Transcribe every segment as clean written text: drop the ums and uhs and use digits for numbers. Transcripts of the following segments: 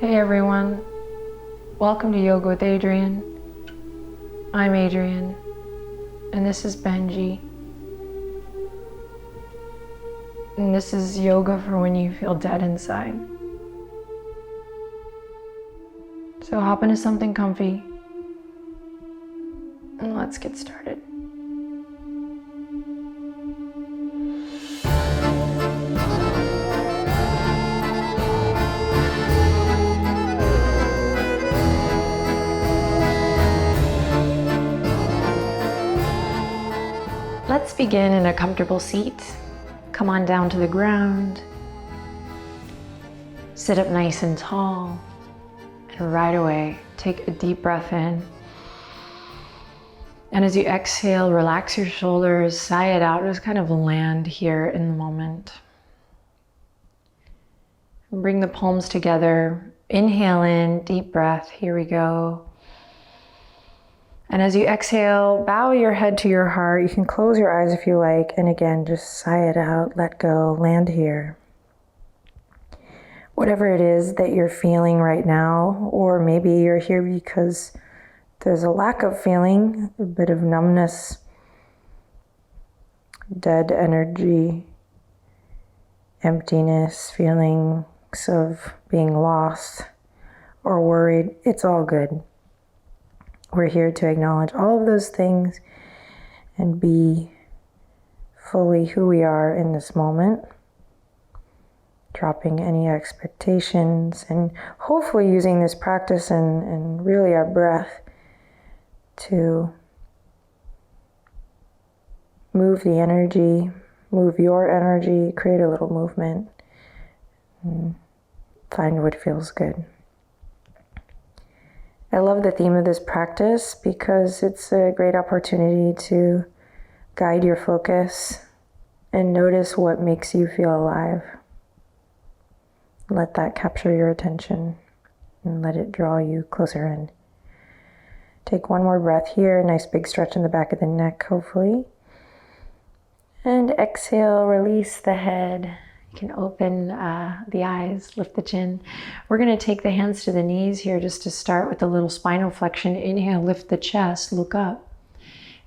Hey everyone, welcome to Yoga with Adriene. I'm Adriene, and this is Benji. And this is yoga for when you feel dead inside. So hop into something comfy, and let's get started. Let's begin in a comfortable seat. Come on down to the ground. Sit up nice and tall. And right away, take a deep breath in. And as you exhale, relax your shoulders, sigh it out, just kind of land here in the moment. And bring the palms together. Inhale in, deep breath, here we go. And as you exhale, bow your head to your heart. You can close your eyes if you like. And again, just sigh it out, let go, land here. Whatever it is that you're feeling right now, or maybe you're here because there's a lack of feeling, a bit of numbness, dead energy, emptiness, feelings of being lost or worried, it's all good. We're here to acknowledge all of those things and be fully who we are in this moment. Dropping any expectations and hopefully using this practice and really our breath to move the energy, move your energy, create a little movement, and find what feels good. I love the theme of this practice because it's a great opportunity to guide your focus and notice what makes you feel alive. Let that capture your attention and let it draw you closer in. Take one more breath here, nice big stretch in the back of the neck, hopefully. And exhale, release the head. You can open the eyes, lift the chin. We're gonna take the hands to the knees here just to start with a little spinal flexion. Inhale, lift the chest, look up.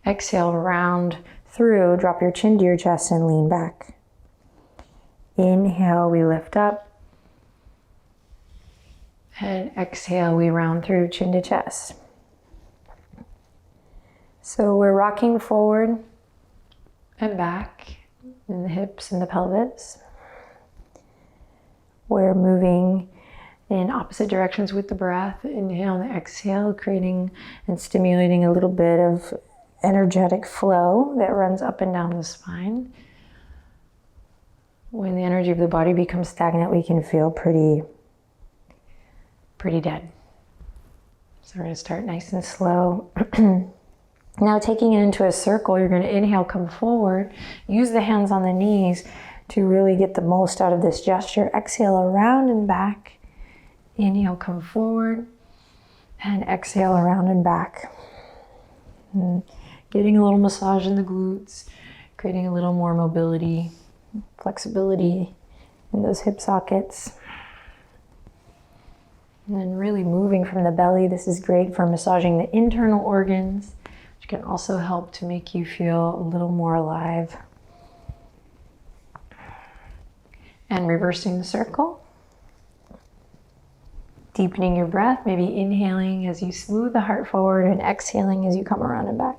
Exhale, round through, drop your chin to your chest and lean back. Inhale, we lift up. And exhale, we round through, chin to chest. So we're rocking forward and back in the hips and the pelvis. We're moving in opposite directions with the breath. Inhale and exhale, creating and stimulating a little bit of energetic flow that runs up and down the spine. When the energy of the body becomes stagnant, we can feel pretty dead. So we're gonna start nice and slow. Now taking it into a circle, you're gonna inhale, come forward, use the hands on the knees to really get the most out of this gesture. Exhale, around and back. Inhale, come forward, and exhale, around and back. And getting a little massage in the glutes, creating a little more mobility, flexibility in those hip sockets. And then really moving from the belly. This is great for massaging the internal organs, which can also help to make you feel a little more alive. And reversing the circle. Deepening your breath, maybe inhaling as you smooth the heart forward and exhaling as you come around and back.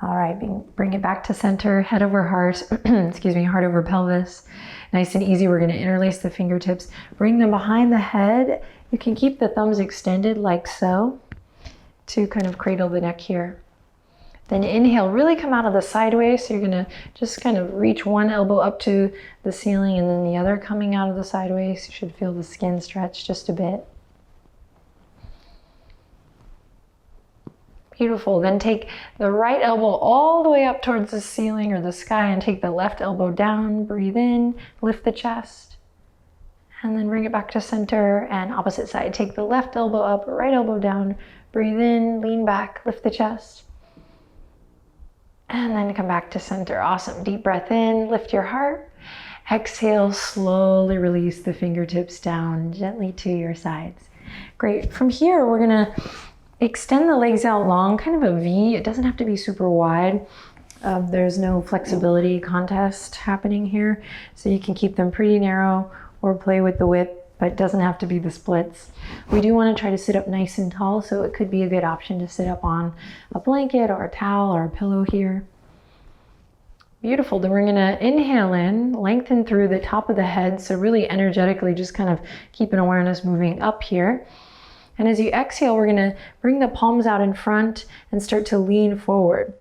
All right, bring it back to center, head over heart, excuse me, heart over pelvis. Nice and easy, we're gonna interlace the fingertips, bring them behind the head. You can keep the thumbs extended like so to kind of cradle the neck here. Then inhale, really come out of the sideways. So you're gonna just kind of reach one elbow up to the ceiling and then the other coming out of the sideways. You should feel the skin stretch just a bit. Beautiful, then take the right elbow all the way up towards the ceiling or the sky and take the left elbow down, breathe in, lift the chest. And then bring it back to center and opposite side. Take the left elbow up, right elbow down, breathe in, lean back, lift the chest. And then come back to center. Awesome. Deep breath in, lift your heart. Exhale, slowly release the fingertips down gently to your sides. Great. From here, we're gonna extend the legs out long, kind of a V. It doesn't have to be super wide. There's no flexibility contest happening here, so you can keep them pretty narrow or play with the width, but it doesn't have to be the splits. We do want to try to sit up nice and tall, so it could be a good option to sit up on a blanket or a towel or a pillow here. Beautiful. Then we're going to inhale in, lengthen through the top of the head, so really energetically just kind of keep an awareness moving up here. And as you exhale, we're going to bring the palms out in front and start to lean forward.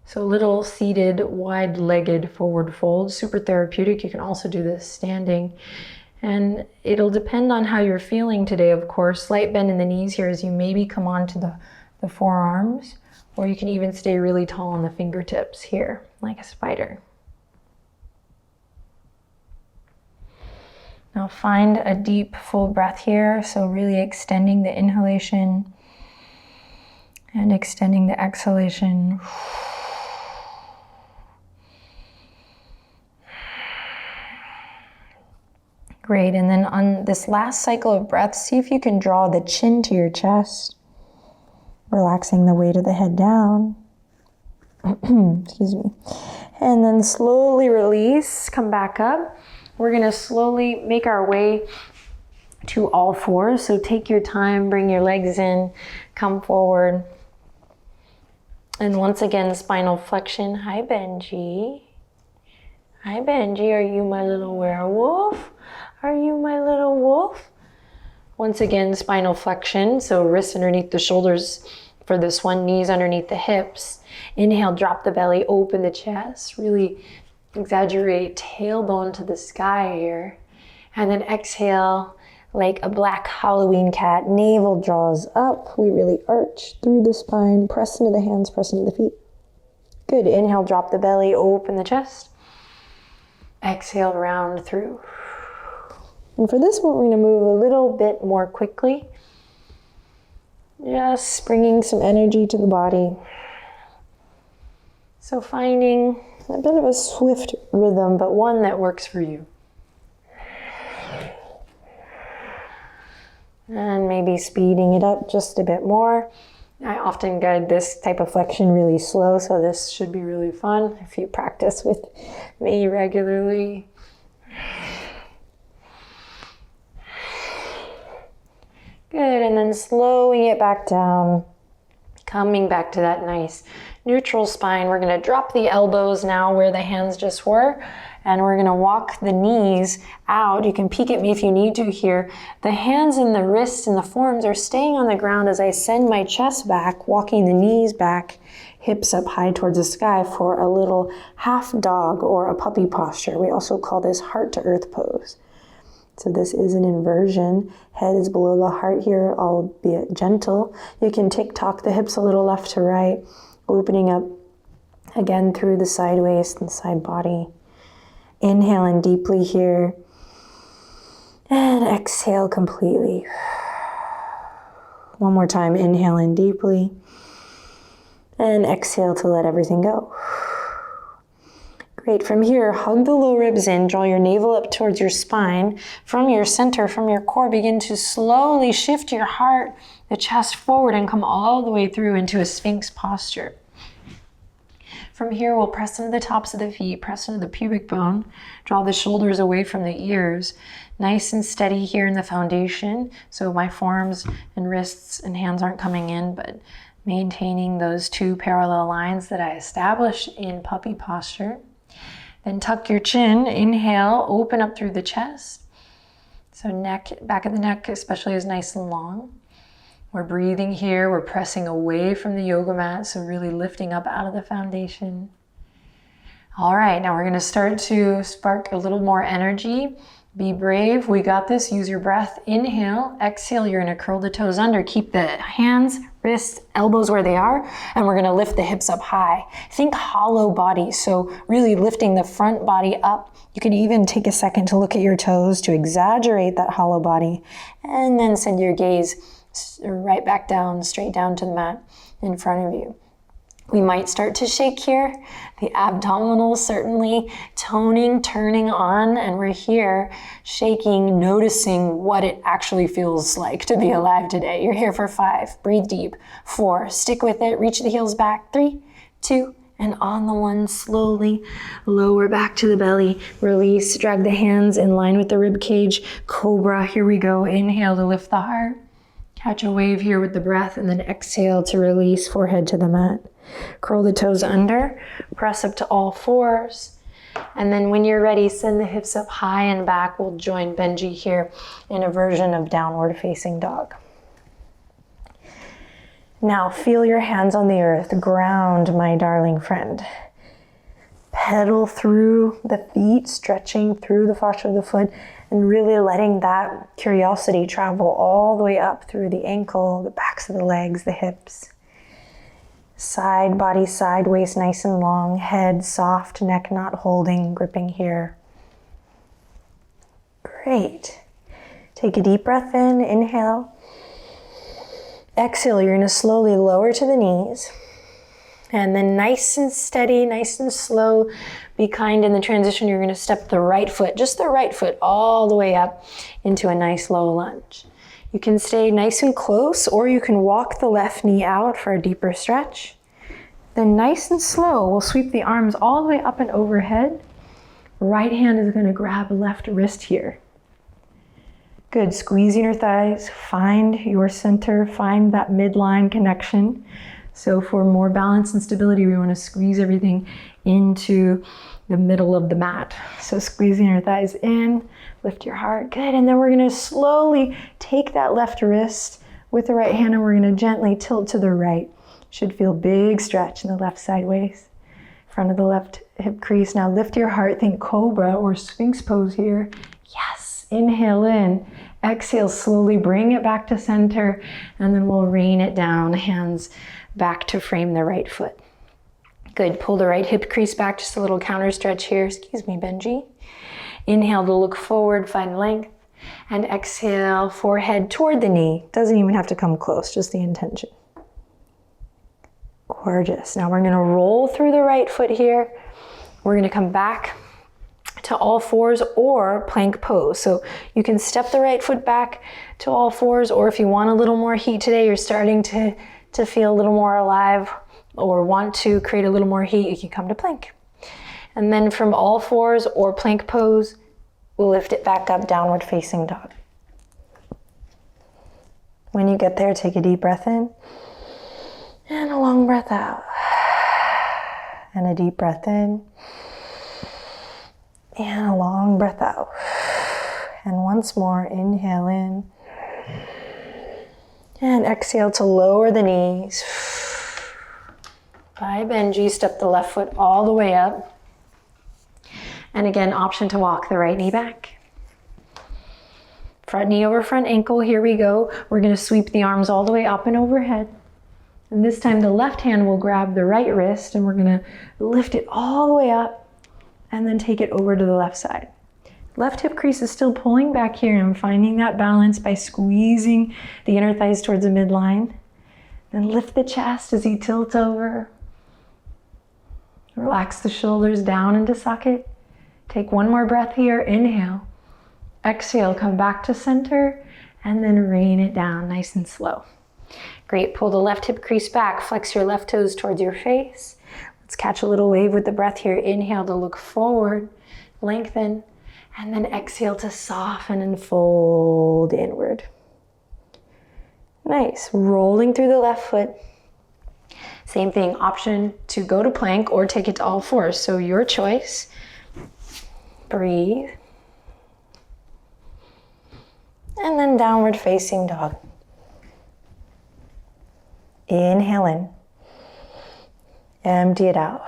So a little seated, wide-legged forward fold, super therapeutic. You can also do this standing. And it'll depend on how you're feeling today, of course. Slight bend in the knees here as you maybe come onto the forearms, or you can even stay really tall on the fingertips here, like a spider. Now find a deep, full breath here. So really extending the inhalation and extending the exhalation. Great, and then on this last cycle of breath, see if you can draw the chin to your chest, relaxing the weight of the head down. Excuse me. And then slowly release, come back up. We're gonna slowly make our way to all fours. So take your time, bring your legs in, come forward. And once again, spinal flexion. Hi, Benji. Hi, Benji. Are you my little werewolf? Are you my little wolf? Once again, spinal flexion. So wrists underneath the shoulders for this one, knees underneath the hips. Inhale, drop the belly, open the chest. Really exaggerate tailbone to the sky here. And then exhale like a black Halloween cat. Navel draws up. We really arch through the spine. Press into the hands, press into the feet. Good. Inhale, drop the belly, open the chest. Exhale, round through. And for this one, we're going to move a little bit more quickly. Just bringing some energy to the body. So finding a bit of a swift rhythm, but one that works for you. And maybe speeding it up just a bit more. I often guide this type of flexion really slow, so this should be really fun if you practice with me regularly. Good, and then slowing it back down, coming back to that nice neutral spine. We're gonna drop the elbows now where the hands just were, and we're gonna walk the knees out. You can peek at me if you need to here. The hands and the wrists and the forearms are staying on the ground as I send my chest back, walking the knees back, hips up high towards the sky for a little half dog or a puppy posture. We also call this heart to earth pose. So this is an inversion. Head is below the heart here, albeit gentle. You can tick-tock the hips a little left to right, opening up again through the side waist and side body. Inhale in deeply here. And exhale completely. One more time, inhale in deeply. And exhale to let everything go. Great, from here, hug the low ribs in, draw your navel up towards your spine. From your center, from your core, begin to slowly shift your heart, the chest forward and come all the way through into a Sphinx posture. From here, we'll press into the tops of the feet, press into the pubic bone, draw the shoulders away from the ears. Nice and steady here in the foundation, so my forearms and wrists and hands aren't coming in, but maintaining those two parallel lines that I established in puppy posture. Then tuck your chin, inhale, open up through the chest. So neck, back of the neck especially is nice and long. We're breathing here, we're pressing away from the yoga mat, so really lifting up out of the foundation. All right, now we're gonna start to spark a little more energy. Be brave, we got this, use your breath. Inhale, exhale, you're gonna curl the toes under. Keep the hands, wrists, elbows where they are, and we're gonna lift the hips up high. Think hollow body, so really lifting the front body up. You can even take a second to look at your toes to exaggerate that hollow body, and then send your gaze right back down, straight down to the mat in front of you. We might start to shake here. The abdominals certainly toning, turning on, and we're here shaking, noticing what it actually feels like to be alive today. You're here for 5, breathe deep. 4, stick with it, reach the heels back. 3, 2, and on the 1, slowly lower back to the belly, release, drag the hands in line with the rib cage. Cobra, here we go. Inhale to lift the heart. Catch a wave here with the breath, and then exhale to release, forehead to the mat. Curl the toes under, press up to all 4s. And then when you're ready, send the hips up high and back. We'll join Benji here in a version of downward facing dog. Now feel your hands on the earth. Ground, my darling friend. Pedal through the feet, stretching through the fascia of the foot, and really letting that curiosity travel all the way up through the ankle, the backs of the legs, the hips. Side, body side, waist nice and long, head soft, neck not holding, gripping here. Great. Take a deep breath in, inhale. Exhale, you're gonna slowly lower to the knees. And then nice and steady, nice and slow, be kind in the transition. You're gonna step the right foot, just the right foot, all the way up into a nice low lunge. You can stay nice and close, or you can walk the left knee out for a deeper stretch. Then nice and slow, we'll sweep the arms all the way up and overhead. Right hand is gonna grab left wrist here. Good, squeezing your thighs, find your center, find that midline connection. So for more balance and stability, we wanna squeeze everything into the middle of the mat. So squeezing your thighs in, lift your heart, good. And then we're gonna slowly take that left wrist with the right hand and we're gonna gently tilt to the right. Should feel big stretch in the left side waist. Front of the left hip crease. Now lift your heart, think cobra or sphinx pose here. Yes, inhale in. Exhale, slowly bring it back to center and then we'll rain it down, hands back to frame the right foot. Good, pull the right hip crease back, just a little counter stretch here. Excuse me, Benji. Inhale to look forward, find length. And exhale, forehead toward the knee. Doesn't even have to come close, just the intention. Gorgeous. Now we're gonna roll through the right foot here. We're gonna come back to all 4s or plank pose. So you can step the right foot back to all 4s, or if you want a little more heat today, you're starting to feel a little more alive or want to create a little more heat, you can come to plank. And then from all 4s or plank pose, we'll lift it back up, downward facing dog. When you get there, take a deep breath in and a long breath out. And a deep breath in and a long breath out. And once more, inhale in and exhale to lower the knees. Bye, Benji. Step the left foot all the way up. And again, option to walk the right knee back. Front knee over front ankle. Here we go. We're going to sweep the arms all the way up and overhead. And this time the left hand will grab the right wrist and we're going to lift it all the way up and then take it over to the left side. Left hip crease is still pulling back here. I'm finding that balance by squeezing the inner thighs towards the midline. Then lift the chest as you tilt over. Relax the shoulders down into socket. Take one more breath here. Inhale. Exhale, come back to center and then rain it down nice and slow. Great, pull the left hip crease back. Flex your left toes towards your face. Let's catch a little wave with the breath here. Inhale to look forward, lengthen. And then exhale to soften and fold inward. Nice, rolling through the left foot. Same thing, option to go to plank or take it to all 4s. So your choice. Breathe. And then downward facing dog. Inhale in. Empty it out.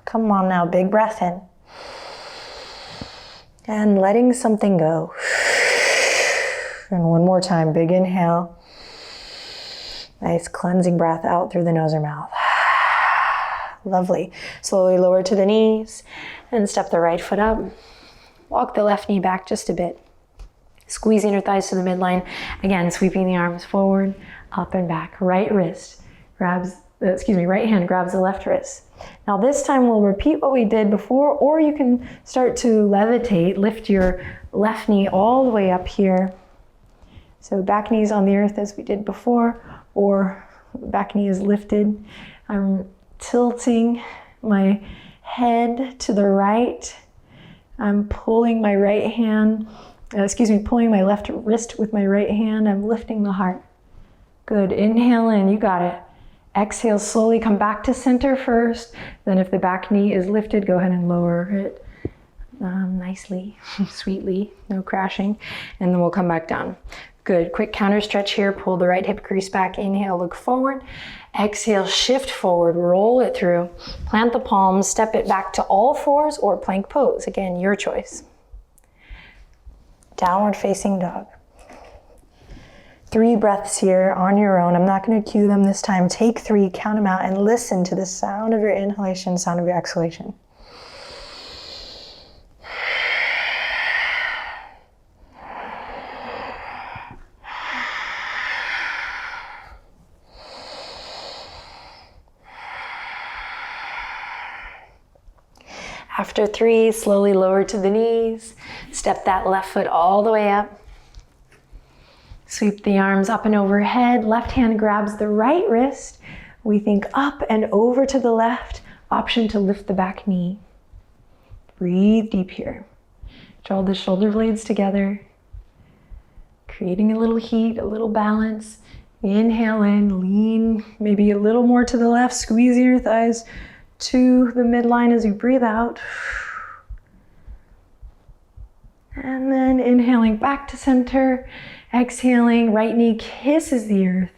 Come on now, big breath in. And letting something go. And one more time, big inhale. Nice cleansing breath out through the nose or mouth. Lovely. Slowly lower to the knees and step the right foot up. Walk the left knee back just a bit. Squeezing your thighs to the midline. Again, sweeping the arms forward, up and back. Right wrist grabs right hand grabs the left wrist. Now this time we'll repeat what we did before, or you can start to levitate, lift your left knee all the way up here. So back knee's on the earth as we did before, or back knee is lifted. I'm tilting my head to the right. I'm pulling my right hand, pulling my left wrist with my right hand. I'm lifting the heart. Good, inhale in, you got it. Exhale, slowly come back to center first. Then if the back knee is lifted, go ahead and lower it nicely, sweetly, no crashing. And then we'll come back down. Good, quick counter stretch here. Pull the right hip crease back. Inhale, look forward. Exhale, shift forward, roll it through. Plant the palms, step it back to all fours or plank pose. Again, your choice. Downward facing dog. 3 breaths here on your own. I'm not going to cue them this time. Take 3, count them out, and listen to the sound of your inhalation, sound of your exhalation. After 3, slowly lower to the knees. Step that left foot all the way up. Sweep the arms up and overhead. Left hand grabs the right wrist. We think up and over to the left. Option to lift the back knee. Breathe deep here. Draw the shoulder blades together. Creating a little heat, a little balance. Inhale in, lean maybe a little more to the left. Squeeze your thighs to the midline as you breathe out. And then inhaling back to center. Exhaling, right knee kisses the earth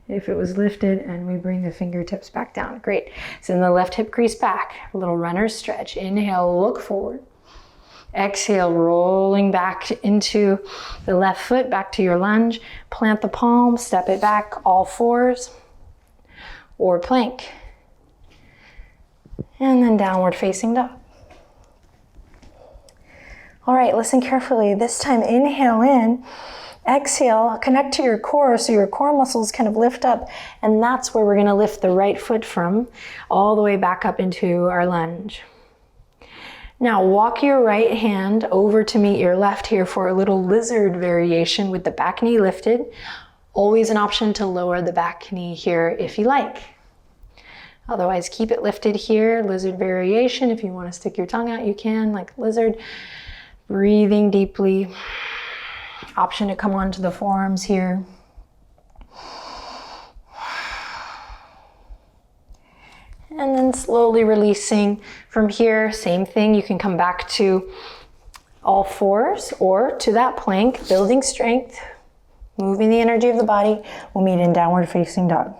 if it was lifted, and we bring the fingertips back down. Great. Send the left hip crease back. A little runner stretch. Inhale, look forward. Exhale, rolling back into the left foot, back to your lunge. Plant the palm, step it back, all fours, or plank. And then downward facing dog. All right, listen carefully. This time, inhale in. Exhale, connect to your core so your core muscles kind of lift up, and that's where we're going to lift the right foot from, all the way back up into our lunge. Now walk your right hand over to meet your left here for a little lizard variation with the back knee lifted. Always an option to lower the back knee here if you like. Otherwise, keep it lifted here, lizard variation. If you want to stick your tongue out, you can, like lizard. Breathing deeply. Option to come onto the forearms here. And then slowly releasing from here. Same thing, you can come back to all fours or to that plank, building strength, moving the energy of the body. We'll meet in downward facing dog.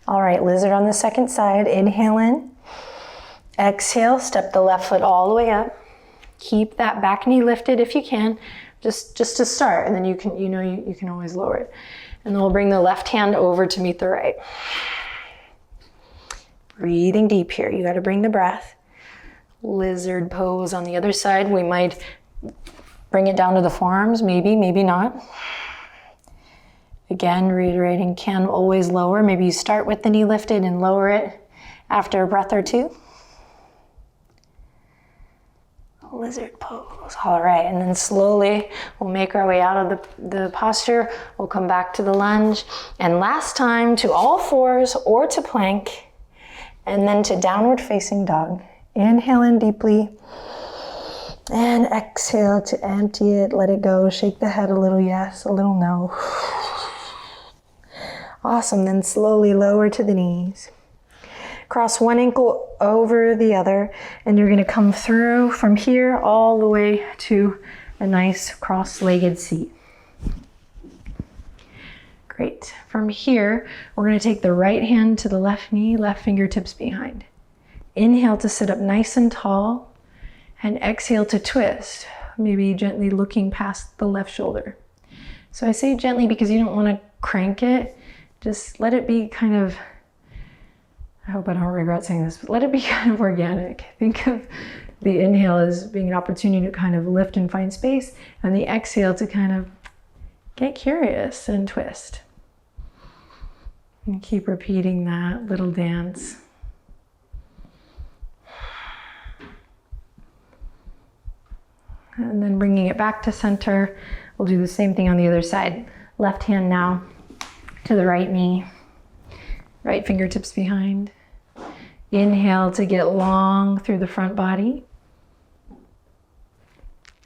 All right, lizard on the second side. Inhale in. Exhale, step the left foot all the way up. Keep that back knee lifted if you can, just to start, and then you can always lower it. And then we'll bring the left hand over to meet the right. Breathing deep here. You got to bring the breath. Lizard pose on the other side. We might bring it down to the forearms, maybe not. Again, reiterating, can always lower. Maybe you start with the knee lifted and lower it after a breath or two. Lizard pose. All right, and then slowly we'll make our way out of the posture. We'll come back to the lunge. And last time to all fours or to plank, and then to downward facing dog. Inhale in deeply. And exhale to empty it, let it go. Shake the head a little yes, a little no. Awesome, then slowly lower to the knees. Cross one ankle over the other, and you're gonna come through from here all the way to a nice cross-legged seat. Great. From here, we're gonna take the right hand to the left knee, left fingertips behind. Inhale to sit up nice and tall, and exhale to twist, maybe gently looking past the left shoulder. So I say gently because you don't wanna crank it. Just let it be kind of, I hope I don't regret saying this, but let it be kind of organic. Think of the inhale as being an opportunity to kind of lift and find space, and the exhale to kind of get curious and twist. And keep repeating that little dance. And then bringing it back to center. We'll do the same thing on the other side. Left hand now to the right knee. Right fingertips behind. Inhale to get long through the front body.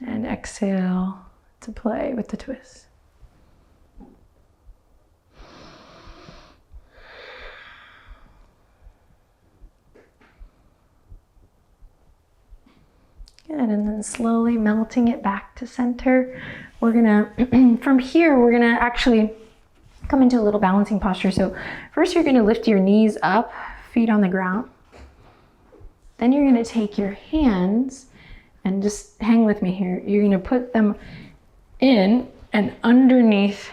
And exhale to play with the twist. Good, and then slowly melting it back to center. We're gonna, from here, we're gonna actually come into a little balancing posture. So first you're gonna lift your knees up, feet on the ground. Then you're gonna take your hands and just hang with me here. You're gonna put them in and underneath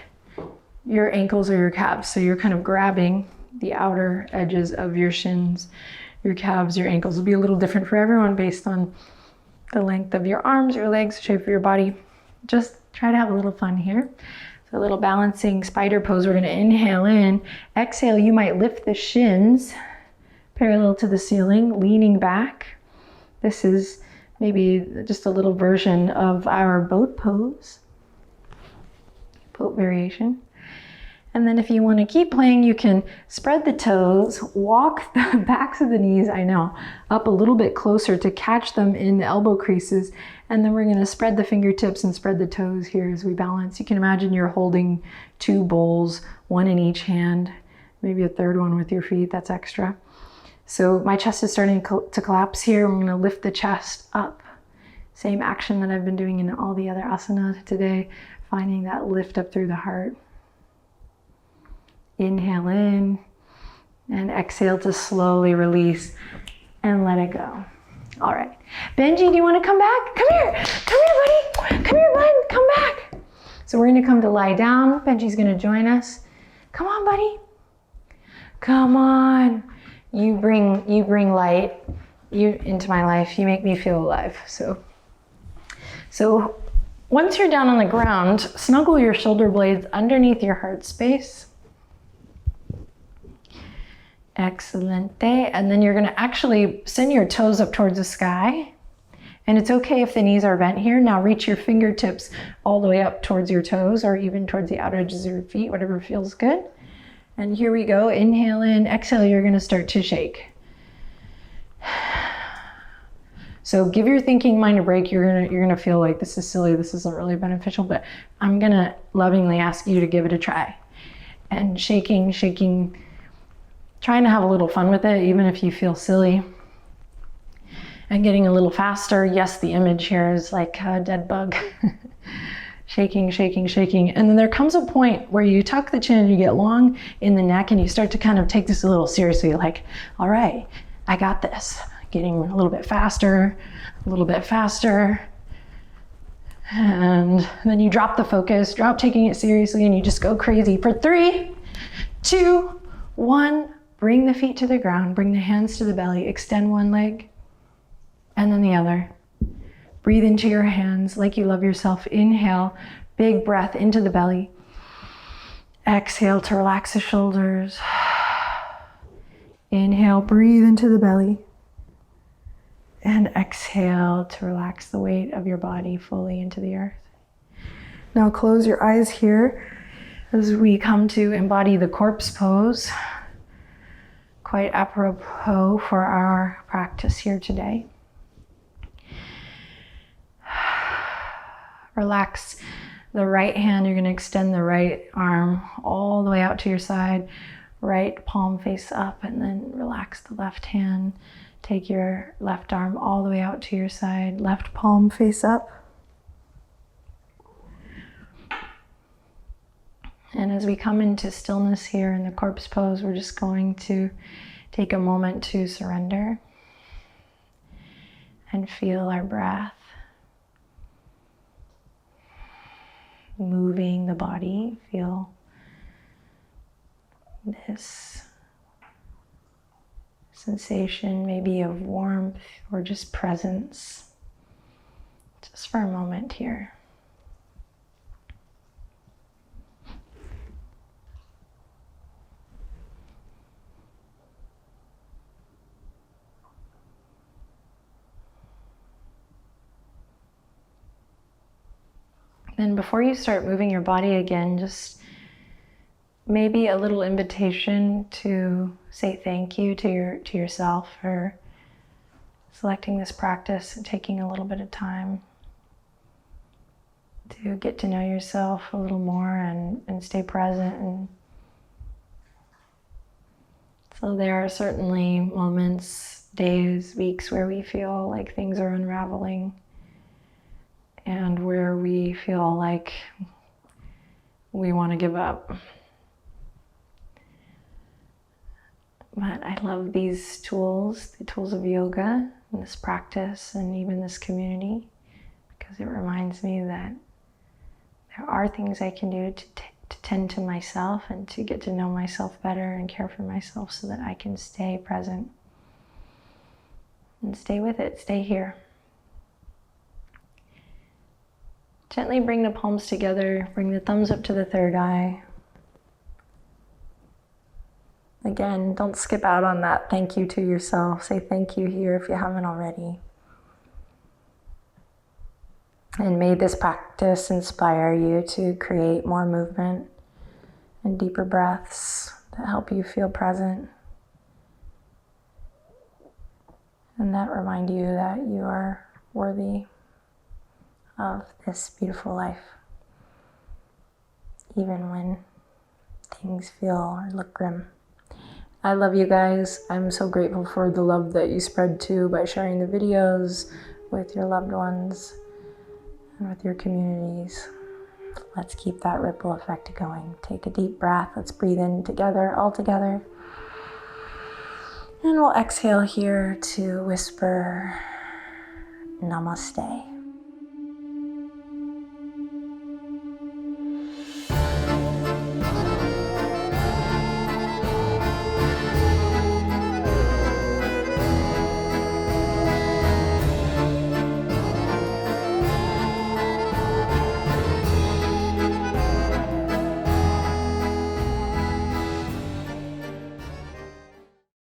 your ankles or your calves. So you're kind of grabbing the outer edges of your shins, your calves, your ankles. It'll be a little different for everyone based on the length of your arms, your legs, shape of your body. Just try to have a little fun here. So a little balancing spider pose. We're gonna inhale in. Exhale, you might lift the shins parallel to the ceiling, leaning back. This is maybe just a little version of our boat pose. Boat variation. And then if you want to keep playing, you can spread the toes, walk the backs of the knees, I know, up a little bit closer to catch them in the elbow creases. And then we're going to spread the fingertips and spread the toes here as we balance. You can imagine you're holding two bowls, one in each hand, maybe a third one with your feet, that's extra. So my chest is starting to collapse here. I'm going to lift the chest up. Same action that I've been doing in all the other asanas today, finding that lift up through the heart. Inhale in and exhale to slowly release and let it go. All right. Benji, do you want to come back? Come here. Come here, buddy. Come here, bud. Come back. So we're going to come to lie down. Benji's going to join us. Come on, buddy. Come on. You bring light into my life. You make me feel alive. So once you're down on the ground, snuggle your shoulder blades underneath your heart space. Excelente. And then you're gonna actually send your toes up towards the sky. And it's okay if the knees are bent here. Now reach your fingertips all the way up towards your toes or even towards the outer edges of your feet, whatever feels good. And here we go. Inhale in, exhale, you're gonna start to shake. So give your thinking mind a break. You're gonna feel like this is silly, this isn't really beneficial, but I'm gonna lovingly ask you to give it a try. And shaking, trying to have a little fun with it, even if you feel silly. And getting a little faster. Yes, the image here is like a dead bug. Shaking. And then there comes a point where you tuck the chin, you get long in the neck, and you start to kind of take this a little seriously, like, all right, I got this. Getting a little bit faster. And then you drop the focus, drop taking it seriously, and you just go crazy for 3, 2, 1. Bring the feet to the ground, bring the hands to the belly, extend one leg and then the other. Breathe into your hands like you love yourself. Inhale, big breath into the belly. Exhale to relax the shoulders. Inhale, breathe into the belly. And exhale to relax the weight of your body fully into the earth. Now close your eyes here as we come to embody the corpse pose. Quite apropos for our practice here today. Relax the right hand. You're going to extend the right arm all the way out to your side. Right palm face up, and then relax the left hand. Take your left arm all the way out to your side. Left palm face up. And as we come into stillness here in the corpse pose, we're just going to take a moment to surrender and feel our breath moving the body. Feel this sensation maybe of warmth or just presence, just for a moment here. And before you start moving your body again, just maybe a little invitation to say thank you to yourself for selecting this practice and taking a little bit of time to get to know yourself a little more and stay present. And so there are certainly moments, days, weeks where we feel like things are unraveling and where we feel like we want to give up. But I love these tools, the tools of yoga and this practice and even this community, because it reminds me that there are things I can do to tend to myself and to get to know myself better and care for myself so that I can stay present and stay with it, stay here. Gently bring the palms together, bring the thumbs up to the third eye. Again, don't skip out on that thank you to yourself. Say thank you here if you haven't already. And may this practice inspire you to create more movement and deeper breaths that help you feel present. And that remind you that you are worthy of this beautiful life, even when things feel or look grim. I love you guys. I'm so grateful for the love that you spread too by sharing the videos with your loved ones and with your communities. Let's keep that ripple effect going. Take a deep breath. Let's breathe in together, all together. And we'll exhale here to whisper Namaste.